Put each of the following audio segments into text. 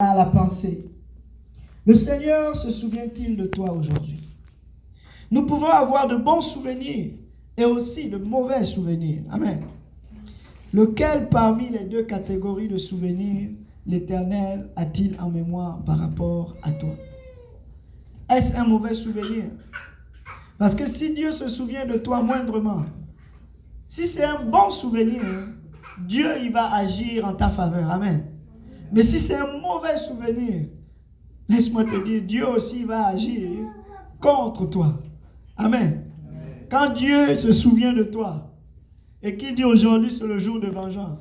à la pensée. Le Seigneur se souvient-il de toi aujourd'hui? Nous pouvons avoir de bons souvenirs et aussi de mauvais souvenirs. Amen. Lequel parmi les deux catégories de souvenirs l'Éternel a-t-il en mémoire par rapport à toi? Est-ce un mauvais souvenir? Parce que si Dieu se souvient de toi moindrement, si c'est un bon souvenir, Dieu il va agir en ta faveur. Amen. Mais si c'est un mauvais souvenir, laisse-moi te dire, Dieu aussi va agir contre toi. Amen. Quand Dieu se souvient de toi et qu'il dit aujourd'hui c'est le jour de vengeance,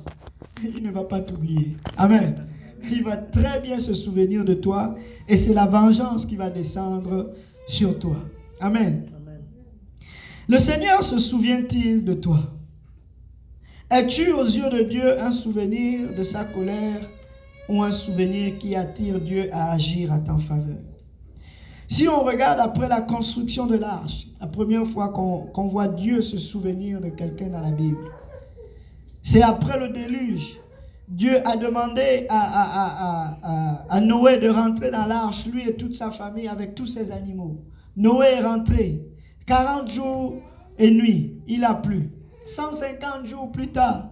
il ne va pas t'oublier. Amen. Il va très bien se souvenir de toi et c'est la vengeance qui va descendre sur toi. Amen. Le Seigneur se souvient-il de toi? Es-tu aux yeux de Dieu un souvenir de sa colère ou un souvenir qui attire Dieu à agir à ta faveur? Si on regarde après la construction de l'arche, la première fois qu'on voit Dieu se souvenir de quelqu'un dans la Bible, c'est après le déluge. Dieu a demandé à Noé de rentrer dans l'arche, lui et toute sa famille avec tous ses animaux. Noé est rentré. 40 jours et nuits, il a plu. 150 jours plus tard,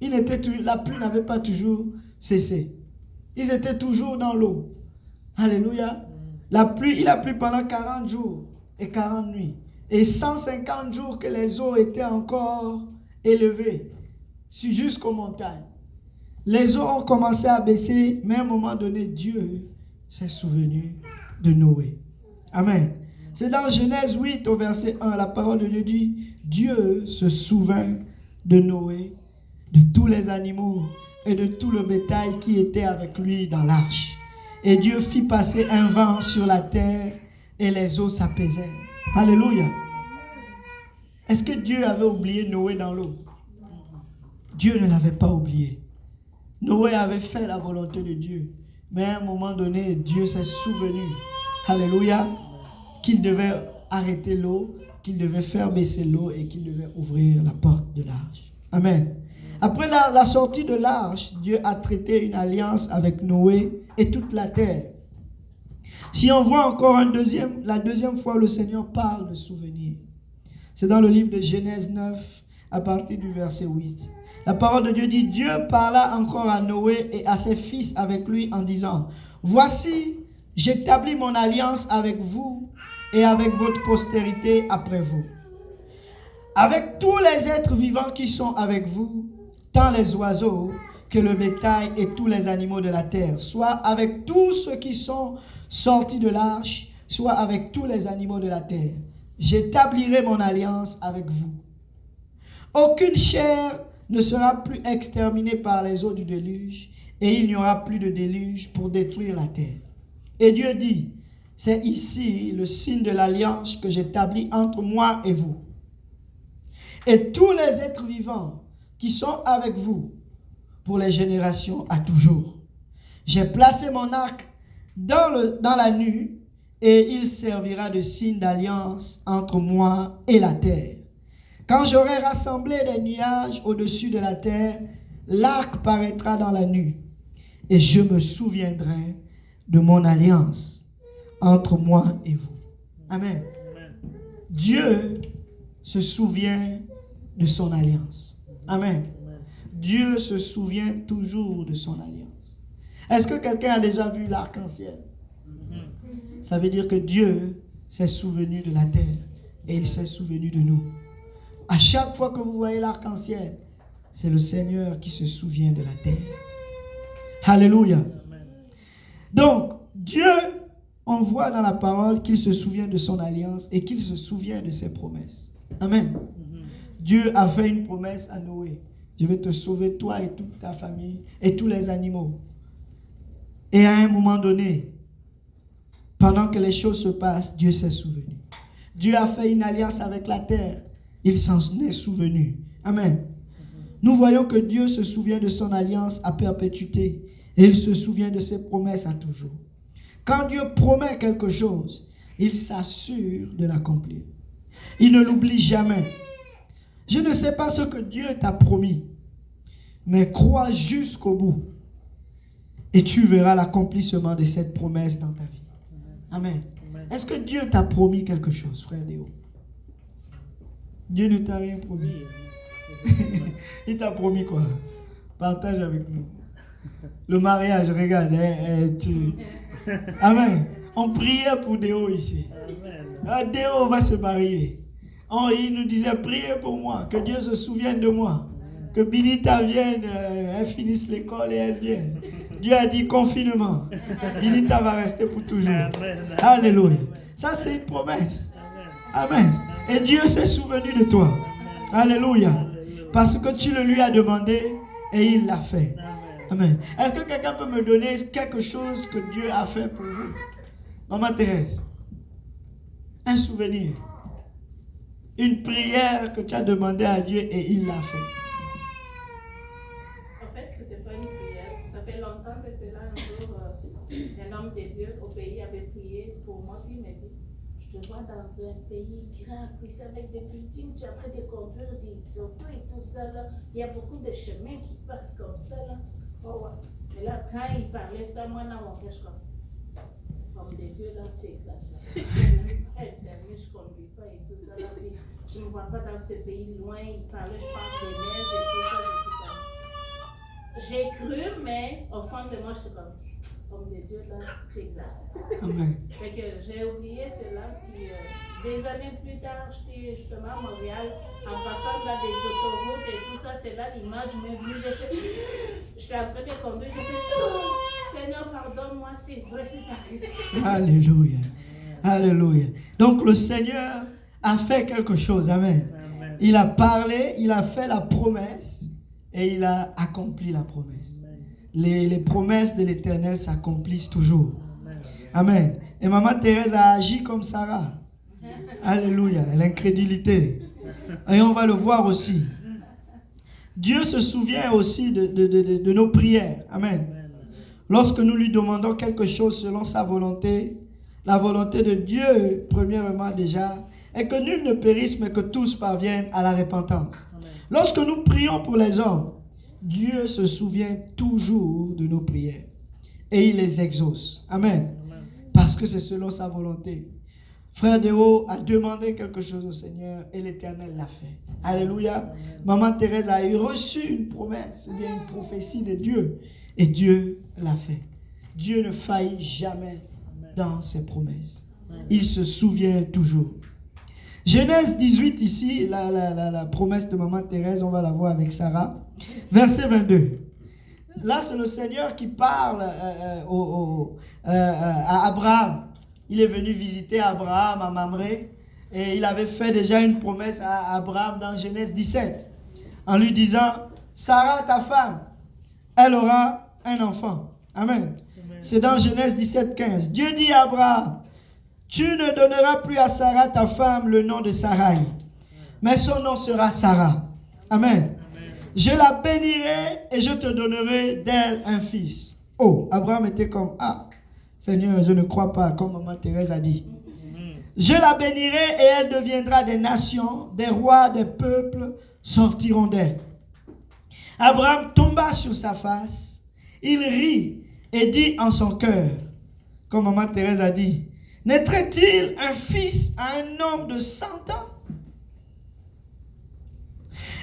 la pluie n'avait pas toujours cessé. Ils étaient toujours dans l'eau. Alléluia. Il a plu pendant 40 jours et 40 nuits. Et 150 jours que les eaux étaient encore élevées jusqu'aux montagnes. Les eaux ont commencé à baisser, mais à un moment donné, Dieu s'est souvenu de Noé. Amen. C'est dans Genèse 8 au verset 1, la parole de Dieu dit, Dieu se souvint de Noé, de tous les animaux et de tout le bétail qui était avec lui dans l'arche. Et Dieu fit passer un vent sur la terre et les eaux s'apaisèrent. Alléluia. Est-ce que Dieu avait oublié Noé dans l'eau? Dieu ne l'avait pas oublié. Noé avait fait la volonté de Dieu. Mais à un moment donné, Dieu s'est souvenu. Alléluia. Qu'il devait arrêter l'eau, qu'il devait faire baisser l'eau et qu'il devait ouvrir la porte de l'arche. Amen. Après la sortie de l'arche, Dieu a traité une alliance avec Noé et toute la terre. Si on voit encore la deuxième fois, le Seigneur parle de souvenir. C'est dans le livre de Genèse 9, à partir du verset 8. La parole de Dieu dit, Dieu parla encore à Noé et à ses fils avec lui en disant, voici, j'établis mon alliance avec vous et avec votre postérité après vous. Avec tous les êtres vivants qui sont avec vous, tant les oiseaux que le bétail et tous les animaux de la terre, soit avec tous ceux qui sont sortis de l'arche, soit avec tous les animaux de la terre. J'établirai mon alliance avec vous. Aucune chair ne sera plus exterminée par les eaux du déluge, et il n'y aura plus de déluge pour détruire la terre. Et Dieu dit, c'est ici le signe de l'alliance que j'établis entre moi et vous. Et tous les êtres vivants qui sont avec vous pour les générations à toujours. J'ai placé mon arc dans la nue et il servira de signe d'alliance entre moi et la terre. Quand j'aurai rassemblé les nuages au-dessus de la terre, l'arc paraîtra dans la nue et je me souviendrai de mon alliance entre moi et vous. Amen. Dieu se souvient de son alliance. Amen. Dieu se souvient toujours de son alliance. Est-ce que quelqu'un a déjà vu l'arc-en-ciel? Ça veut dire que Dieu s'est souvenu de la terre et il s'est souvenu de nous. À chaque fois que vous voyez l'arc-en-ciel, c'est le Seigneur qui se souvient de la terre. Alléluia. Donc, Dieu, on voit dans la parole qu'il se souvient de son alliance et qu'il se souvient de ses promesses. Amen. Dieu a fait une promesse à Noé. Je vais te sauver, toi et toute ta famille et tous les animaux. Et à un moment donné, pendant que les choses se passent, Dieu s'est souvenu. Dieu a fait une alliance avec la terre. Il s'en est souvenu. Amen. Nous voyons que Dieu se souvient de son alliance à perpétuité et il se souvient de ses promesses à toujours. Quand Dieu promet quelque chose, il s'assure de l'accomplir. Il ne l'oublie jamais. Je ne sais pas ce que Dieu t'a promis, mais crois jusqu'au bout Et tu verras l'accomplissement de cette promesse dans ta vie. Amen. Est-ce que Dieu t'a promis quelque chose, frère Léo? Dieu ne t'a rien promis. Il t'a promis quoi? Partage avec nous. Le mariage, regarde. Amen. On priait pour Déo ici. Déo va se marier. Il nous disait, priez pour moi, que Dieu se souvienne de moi. Que Binita vienne, elle finisse l'école et elle vienne. Dieu a dit confinement. Binita va rester pour toujours. Alléluia. Ça, c'est une promesse. Amen. Et Dieu s'est souvenu de toi. Alléluia. Parce que tu le lui as demandé et il l'a fait. Amen. Est-ce que quelqu'un peut me donner quelque chose que Dieu a fait pour vous? Maman Thérèse. Un souvenir. Une prière que tu as demandé à Dieu et il l'a fait. En fait, ce n'était pas une prière. Ça fait longtemps que c'est là. Un jour, un homme de Dieu au pays avait prié pour moi. Puis il m'a dit, je te vois dans un pays grand, puissant, avec des buildings. Tu es en train de conduire des autos et tout ça. Là. Il y a beaucoup de chemins qui passent comme ça. Là. Oh, ouais. Mais là, quand il parlait ça, moi, dans mon cœur, je comme, homme de Dieu, là, tu exagères. Je ne conduis pas et tout ça. Là, puis, je ne me vois pas dans ce pays loin. Il parlait, je pense, des neiges et tout ça. J'ai cru, mais au fond de moi, j'étais comme, homme de Dieu, là, tu exagères. Amen. Fait que j'ai oublié cela. Puis des années plus tard, j'étais justement à Montréal, en passant dans des autoroutes et tout ça. C'est là l'image m'est venue. J'étais en train de conduire. J'ai fait, oh, Seigneur, pardonne-moi, c'est vrai, c'est arrivé. Alléluia. Alléluia. Donc le Seigneur a fait quelque chose. Amen. Il a parlé, il a fait la promesse et il a accompli la promesse. Les promesses de l'Éternel s'accomplissent toujours. Amen. Et maman Thérèse a agi comme Sarah. Alléluia. L'incrédulité. Et on va le voir aussi. Dieu se souvient aussi de nos prières. Amen. Lorsque nous lui demandons quelque chose selon sa volonté, la volonté de Dieu, premièrement déjà, est que nul ne périsse, mais que tous parviennent à la repentance. Lorsque nous prions pour les hommes, Dieu se souvient toujours de nos prières et il les exauce. Amen. Parce que c'est selon sa volonté. Frère Déo a demandé quelque chose au Seigneur et l'Éternel l'a fait. Alléluia. Maman Thérèse a reçu une promesse, ou bien une prophétie de Dieu et Dieu l'a fait. Dieu ne faillit jamais dans ses promesses. Il se souvient toujours. Genèse 18 ici, la promesse de maman Thérèse, on va la voir avec Sarah. Verset 22. Là, c'est le Seigneur qui parle à Abraham. Il est venu visiter Abraham à Mamré et il avait fait déjà une promesse à Abraham dans Genèse 17 en lui disant, Sarah, ta femme, elle aura un enfant. Amen. C'est dans Genèse 17, 15. Dieu dit à Abraham, tu ne donneras plus à Sarah, ta femme, le nom de Sarai, mais son nom sera Sarah. Amen. Je la bénirai et je te donnerai d'elle un fils. Oh, Abraham était comme, ah, Seigneur, je ne crois pas, comme maman Thérèse a dit. Je la bénirai et elle deviendra des nations, des rois, des peuples sortiront d'elle. Abraham tomba sur sa face, il rit et dit en son cœur, comme maman Thérèse a dit, naîtrait-il un fils à un homme de 100 ans?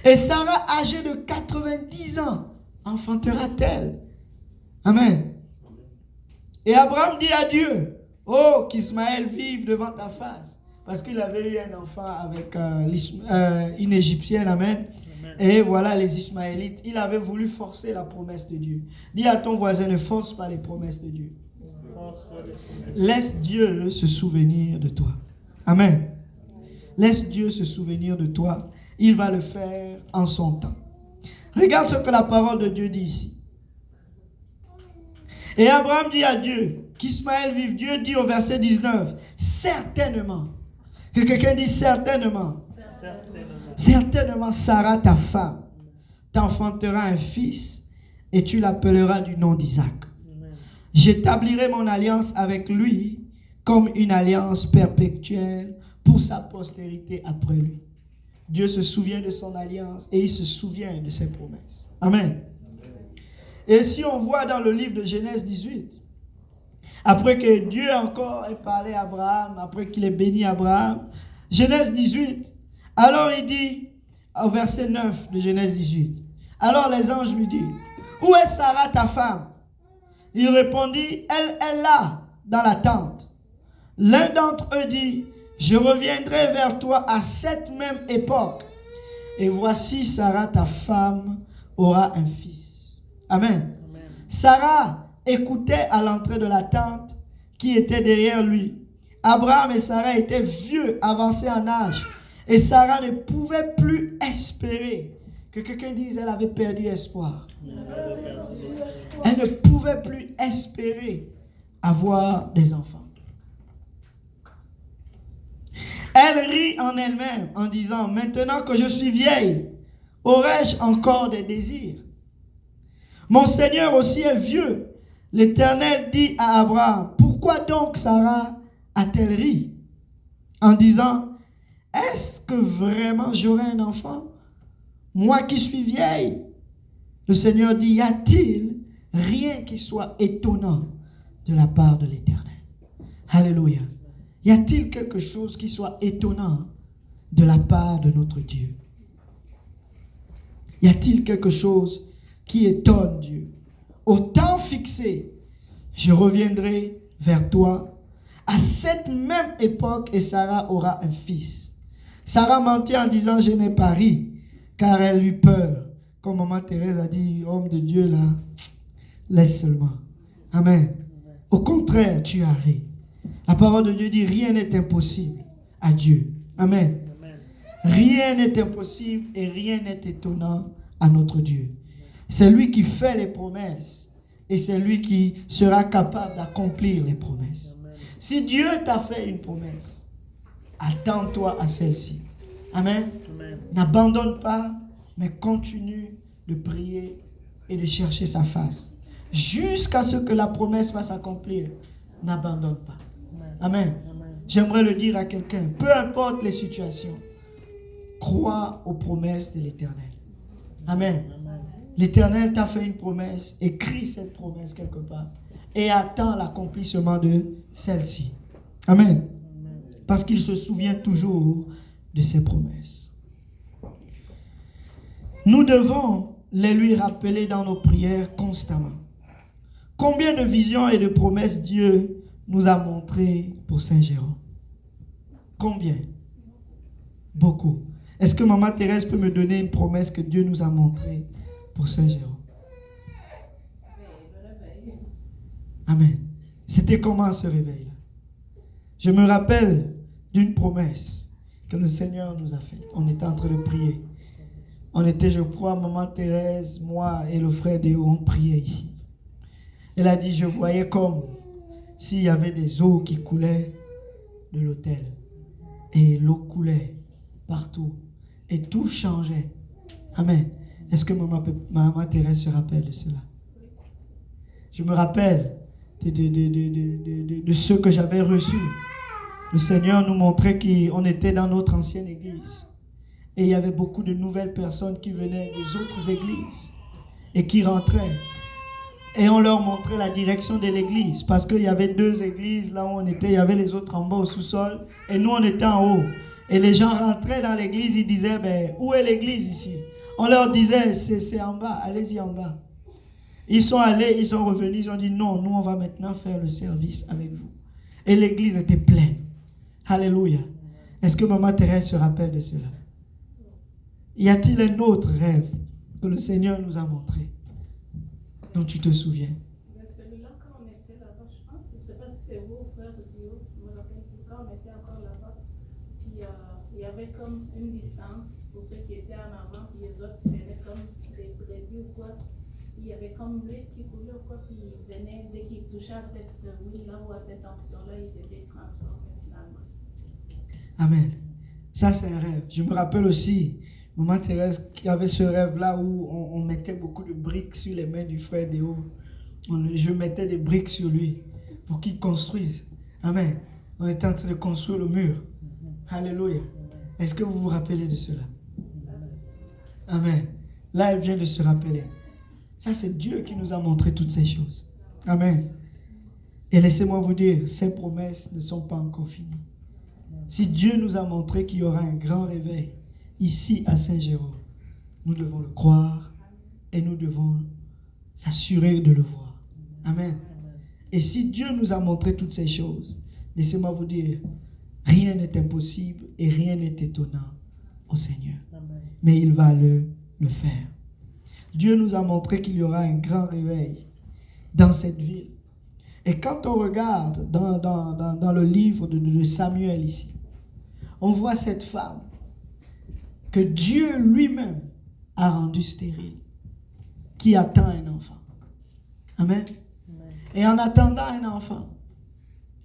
Et Sarah, âgée de 90 ans, enfantera-t-elle? Amen. Et Abraham dit à Dieu, oh, qu'Ismaël vive devant ta face. Parce qu'il avait eu un enfant avec une Égyptienne, amen. Et voilà les Ismaélites. Il avait voulu forcer la promesse de Dieu. Dis à ton voisin, ne force pas les promesses de Dieu. Laisse Dieu se souvenir de toi. Amen. Laisse Dieu se souvenir de toi. Il va le faire en son temps. Regarde ce que la parole de Dieu dit ici. Et Abraham dit à Dieu, qu'Ismaël vive. Dieu dit au verset 19, certainement. Que quelqu'un dise certainement. Certainement Sarah, ta femme, t'enfantera un fils et tu l'appelleras du nom d'Isaac. J'établirai mon alliance avec lui comme une alliance perpétuelle pour sa postérité après lui. Dieu se souvient de son alliance et il se souvient de ses promesses. Amen. Et si on voit dans le livre de Genèse 18, après que Dieu encore ait parlé à Abraham, après qu'il ait béni Abraham, Genèse 18, alors il dit, au verset 9 de Genèse 18, alors les anges lui disent, où est Sarah ta femme? Il répondit, elle est là, dans la tente. L'un d'entre eux dit, je reviendrai vers toi à cette même époque. Et voici Sarah ta femme aura un fils. Amen. Amen. Sarah écoutait à l'entrée de la tente qui était derrière lui. Abraham et Sarah étaient vieux, avancés en âge. Et Sarah ne pouvait plus espérer. Que quelqu'un dise, elle avait perdu espoir. Elle ne pouvait plus espérer avoir des enfants. Elle rit en elle-même en disant, maintenant que je suis vieille, aurais-je encore des désirs? Mon Seigneur aussi est vieux. L'Éternel dit à Abraham, pourquoi donc Sarah a-t-elle ri? En disant, est-ce que vraiment j'aurai un enfant? Moi qui suis vieille. Le Seigneur dit, y a-t-il rien qui soit étonnant de la part de l'Éternel? Alléluia. Y a-t-il quelque chose qui soit étonnant de la part de notre Dieu? Y a-t-il quelque chose qui étonne Dieu? Au temps fixé, je reviendrai vers toi à cette même époque et Sarah aura un fils. Sarah mentit en disant, je n'ai pas ri, car elle eut peur. Comme maman Thérèse a dit, homme de Dieu là, laisse seulement. Amen. Au contraire, tu as ri. La parole de Dieu dit, rien n'est impossible à Dieu. Amen. Amen. Rien n'est impossible et rien n'est étonnant à notre Dieu. C'est lui qui fait les promesses et c'est lui qui sera capable d'accomplir les promesses. Amen. Si Dieu t'a fait une promesse, attends-toi à celle-ci. Amen. Amen. N'abandonne pas, mais continue de prier et de chercher sa face. Jusqu'à ce que la promesse va s'accomplir, n'abandonne pas. Amen. Amen. J'aimerais le dire à quelqu'un, peu importe les situations, crois aux promesses de l'Éternel. Amen. Amen. L'Éternel t'a fait une promesse, écris cette promesse quelque part et attends l'accomplissement de celle-ci. Amen. Amen. Parce qu'il se souvient toujours de ses promesses. Nous devons les lui rappeler dans nos prières constamment. Combien de visions et de promesses Dieu nous a montré pour Saint Jérôme? Combien? Beaucoup. Est-ce que maman Thérèse peut me donner une promesse que Dieu nous a montrée pour Saint Jérôme? Amen. C'était comment ce réveil-là? Je me rappelle d'une promesse que le Seigneur nous a faite. On était en train de prier. On était, je crois, maman Thérèse, moi et le frère Déo, on priait ici. Elle a dit, je voyais comme s'il y avait des eaux qui coulaient de l'autel. Et l'eau coulait partout. Et tout changeait. Amen. Est-ce que maman Thérèse se rappelle de cela? Je me rappelle de ce que j'avais reçu. Le Seigneur nous montrait qu'on était dans notre ancienne église. Et il y avait beaucoup de nouvelles personnes qui venaient des autres églises et qui rentraient. Et on leur montrait la direction de l'église. Parce qu'il y avait 2 églises là où on était. Il y avait les autres en bas au sous-sol. Et nous, on était en haut. Et les gens rentraient dans l'église. Ils disaient, où est l'église ici? On leur disait, c'est en bas. Allez-y en bas. Ils sont allés, ils sont revenus. Ils ont dit, non, nous, on va maintenant faire le service avec vous. Et l'église était pleine. Alléluia. Est-ce que maman Thérèse se rappelle de cela? Y a-t-il un autre rêve que le Seigneur nous a montré, dont tu te souviens? Celui-là, quand on était là-bas, je pense, je ne sais pas si c'est vous, frère de Dieu, je me rappelle plus, quand on était encore là-bas, puis il y avait comme une distance pour ceux qui étaient en avant, puis les autres venaient comme des brebis ou quoi. Il y avait comme l'huile qui coulait ou quoi, puis ils venaient, dès qu'ils touchaient à cette huile-là ou à cette onction-là, ils étaient transformés finalement. Amen. Ça, c'est un rêve. Je me rappelle aussi, maman Thérèse qui avait ce rêve-là où on mettait beaucoup de briques sur les mains du frère Déo. Je mettais des briques sur lui pour qu'il construise. Amen. On était en train de construire le mur. Alléluia. Est-ce que vous vous rappelez de cela? Amen. Là, elle vient de se rappeler. Ça, c'est Dieu qui nous a montré toutes ces choses. Amen. Et laissez-moi vous dire, ces promesses ne sont pas encore finies. Si Dieu nous a montré qu'il y aura un grand réveil ici à Saint-Jérôme, nous devons le croire et nous devons s'assurer de le voir. Amen. Et si Dieu nous a montré toutes ces choses, laissez-moi vous dire, rien n'est impossible et rien n'est étonnant au Seigneur. Mais il va le faire. Dieu nous a montré qu'il y aura un grand réveil dans cette ville. Et quand on regarde dans le livre de Samuel ici, on voit cette femme que Dieu lui-même a rendue stérile, qui attend un enfant. Amen. Et en attendant un enfant,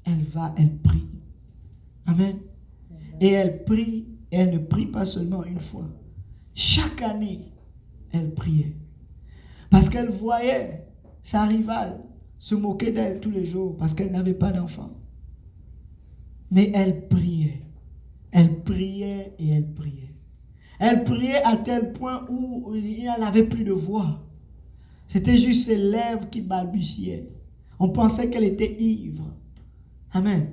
elle prie. Amen. Et elle prie, et elle ne prie pas seulement une fois. Chaque année, elle priait. Parce qu'elle voyait sa rivale se moquer d'elle tous les jours parce qu'elle n'avait pas d'enfant. Mais elle priait. Elle priait et elle priait. Elle priait à tel point où il n'avait plus de voix. C'était juste ses lèvres qui balbutiaient. On pensait qu'elle était ivre. Amen.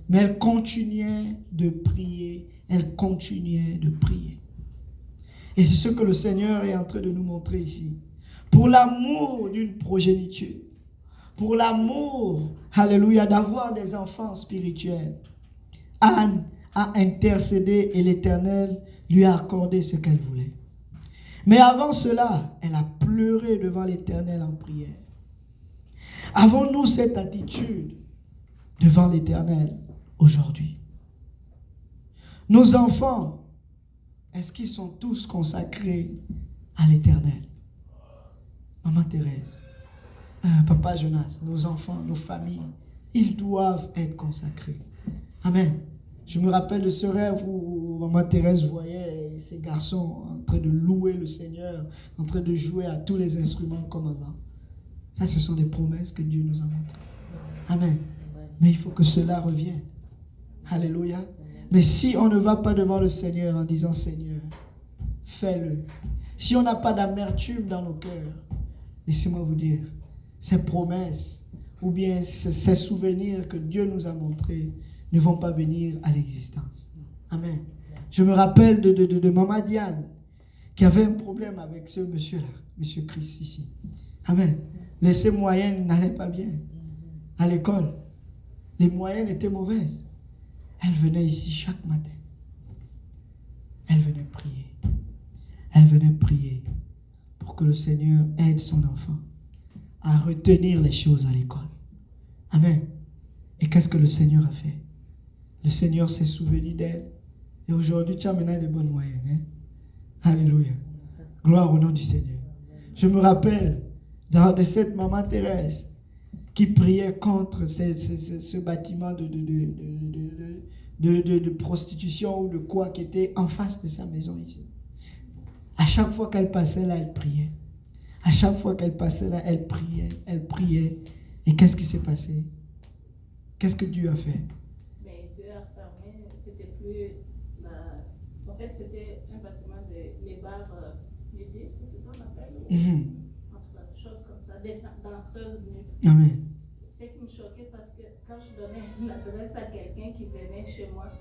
Mais elle continuait de prier. Elle continuait de prier. Et c'est ce que le Seigneur est en train de nous montrer ici. Pour l'amour d'une progéniture. Pour l'amour, alléluia, d'avoir des enfants spirituels. Anne a intercédé et l'Éternel lui a accordé ce qu'elle voulait. Mais avant cela, elle a pleuré devant l'Éternel en prière. Avons-nous cette attitude devant l'Éternel aujourd'hui? Nos enfants, est-ce qu'ils sont tous consacrés à l'Éternel? Maman Thérèse, Papa Jonas, nos enfants, nos familles, ils doivent être consacrés. Amen. Je me rappelle de ce rêve où Maman Thérèse voyait ces garçons en train de louer le Seigneur, en train de jouer à tous les instruments comme avant. Ça, ce sont des promesses que Dieu nous a montrées. Amen. Mais il faut que cela revienne. Alléluia. Mais si on ne va pas devant le Seigneur en disant Seigneur, fais-le. Si on n'a pas d'amertume dans nos cœurs, laissez-moi vous dire, ces promesses ou bien ces souvenirs que Dieu nous a montrés ne vont pas venir à l'existence. Amen. Je me rappelle de Maman Diane qui avait un problème avec ce monsieur-là, monsieur Christ ici. Amen. Ses moyennes n'allaient pas bien à l'école. Les moyennes étaient mauvaises. Elle venait ici chaque matin. Elle venait prier. Elle venait prier pour que le Seigneur aide son enfant à retenir les choses à l'école. Amen. Et qu'est-ce que le Seigneur a fait? Le Seigneur s'est souvenu d'elle. Et aujourd'hui, tu as maintenant des bonnes moyennes. Hein? Alléluia. Gloire au nom du Seigneur. Je me rappelle de cette maman Thérèse qui priait contre ce bâtiment de prostitution ou de quoi qui était en face de sa maison ici. À chaque fois qu'elle passait là, elle priait. À chaque fois qu'elle passait là, elle priait. Elle priait. Et qu'est-ce qui s'est passé? Qu'est-ce que Dieu a fait? Mais Dieu a fermé. C'était plus... En fait, c'était un bâtiment les bars nudistes, c'est ça qu'on appelle? Entre choses comme ça, des danseuses nues. Amen. C'est qui me choquait parce que quand je donnais une adresse à quelqu'un qui venait chez moi,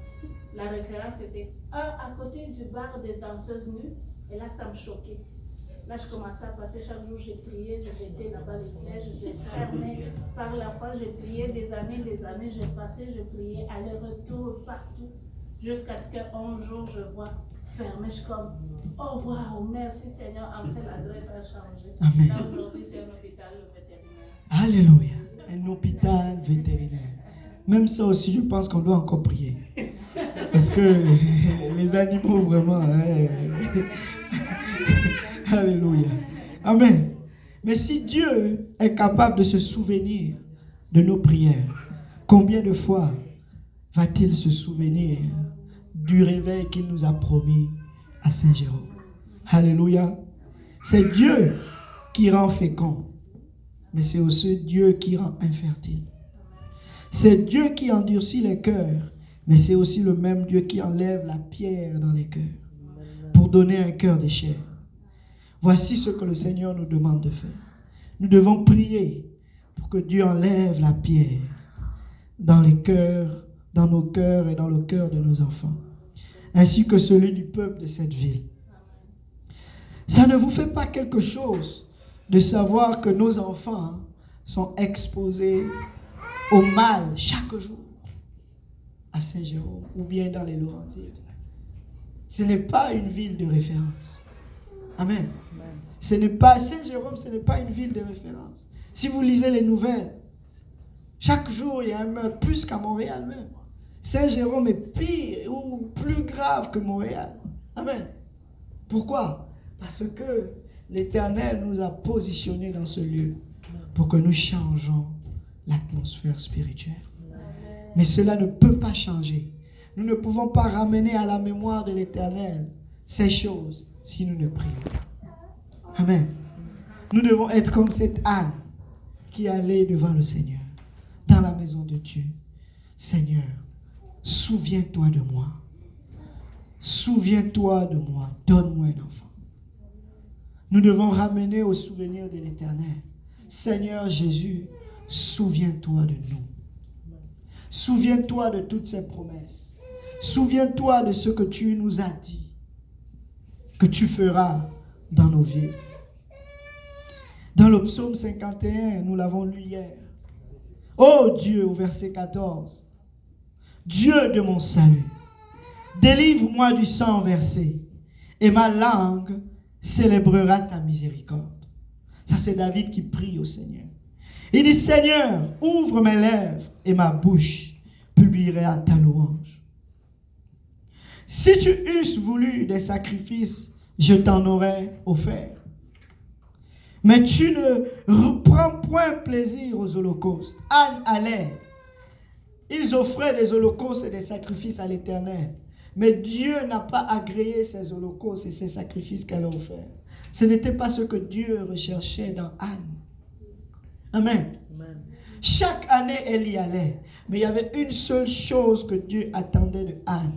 la référence était à côté du bar des danseuses nues. Et là, ça me choquait. Là, je commençais à passer chaque jour, j'ai prié, j'ai jeté là-bas les flèches, j'ai fermé. Par la foi, j'ai prié des années, j'ai passé, j'ai prié, aller-retour, partout. Jusqu'à ce qu'un jour, je vois fermé. Je suis comme, oh waouh, merci Seigneur, enfin l'adresse a changé. Amen. Là, aujourd'hui, c'est un hôpital vétérinaire. Alléluia. Un hôpital vétérinaire. Même ça aussi, je pense qu'on doit encore prier. Parce que les animaux, vraiment... Alléluia. Amen. Mais si Dieu est capable de se souvenir de nos prières, combien de fois va-t-il se souvenir du réveil qu'il nous a promis à Saint-Jérôme? Alléluia. C'est Dieu qui rend fécond, mais c'est aussi Dieu qui rend infertile. C'est Dieu qui endurcit les cœurs, mais c'est aussi le même Dieu qui enlève la pierre dans les cœurs pour donner un cœur de chair. Voici ce que le Seigneur nous demande de faire. Nous devons prier pour que Dieu enlève la pierre dans les cœurs, dans nos cœurs et dans le cœur de nos enfants, ainsi que celui du peuple de cette ville. Ça ne vous fait pas quelque chose de savoir que nos enfants sont exposés au mal chaque jour à Saint-Jérôme ou bien dans les Laurentides? Ce n'est pas une ville de référence. Amen. Ce n'est pas Saint-Jérôme, ce n'est pas une ville de référence. Si vous lisez les nouvelles, chaque jour il y a un meurtre, plus qu'à Montréal même. Saint-Jérôme est pire ou plus grave que Montréal. Amen. Pourquoi? Parce que l'Éternel nous a positionnés dans ce lieu pour que nous changeons l'atmosphère spirituelle. Mais cela ne peut pas changer. Nous ne pouvons pas ramener à la mémoire de l'Éternel ces choses si nous ne prions pas. Amen. Nous devons être comme cette âne qui allait devant le Seigneur, dans la maison de Dieu. Seigneur, souviens-toi de moi. Souviens-toi de moi. Donne-moi un enfant. Nous devons ramener au souvenir de l'Éternel. Seigneur Jésus, souviens-toi de nous. Souviens-toi de toutes ces promesses. Souviens-toi de ce que tu nous as dit, que tu feras dans nos vies. Dans le psaume 51, nous l'avons lu hier. Ô Dieu, au verset 14, Dieu de mon salut, délivre-moi du sang versé, et ma langue célébrera ta miséricorde. Ça, c'est David qui prie au Seigneur. Il dit, Seigneur, ouvre mes lèvres et ma bouche publiera ta louange. Si tu eusses voulu des sacrifices, je t'en aurais offert. Mais tu ne prends point plaisir aux holocaustes. Anne allait. Ils offraient des holocaustes et des sacrifices à l'Éternel. Mais Dieu n'a pas agréé ces holocaustes et ces sacrifices qu'elle a offerts. Ce n'était pas ce que Dieu recherchait dans Anne. Amen. Amen. Chaque année, elle y allait. Mais il y avait une seule chose que Dieu attendait de Anne,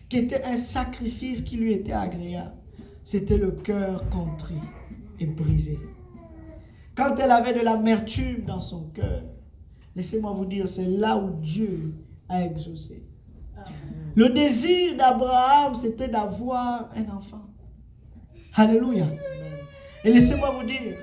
qui était un sacrifice qui lui était agréable. C'était le cœur contrit et brisé. Quand elle avait de l'amertume dans son cœur, laissez-moi vous dire, c'est là où Dieu a exaucé. Le désir d'Abraham, c'était d'avoir un enfant. Alléluia. Et laissez-moi vous dire,